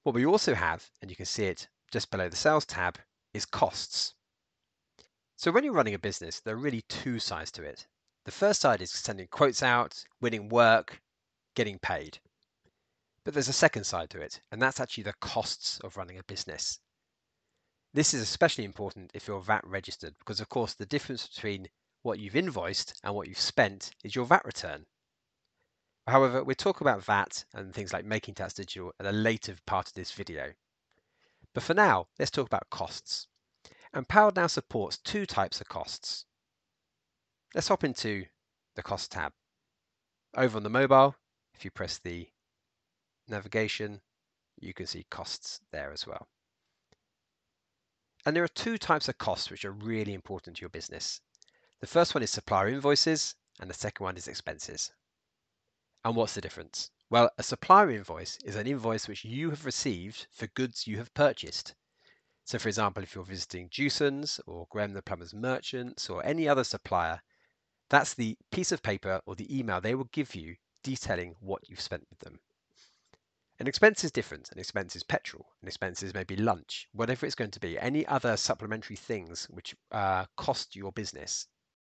What we also have, and you can see it just below the sales tab, is costs. So when you're running a business, there are really two sides to it. The first side is sending quotes out, winning work, getting paid. But there's a second side to it, and that's actually the costs of running a business. This is especially important if you're VAT registered, because of course the difference between what you've invoiced and what you've spent is your VAT return. However, we'll talk about VAT and things like Making Tax Digital at a later part of this video. But for now, let's talk about costs. And Power now supports two types of costs. Let's hop into the Cost tab. Over on the mobile, if you press the navigation, you can see costs there as well. And there are two types of costs which are really important to your business. The first one is supplier invoices, and the second one is expenses. And what's the difference? Well, a supplier invoice is an invoice which you have received for goods you have purchased. So for example, if you're visiting Jewson's or Graham the Plumber's Merchants or any other supplier, that's the piece of paper or the email they will give you detailing what you've spent with them. An expense is different. An expense is petrol. An expense is maybe lunch, whatever it's going to be, any other supplementary things which cost your business.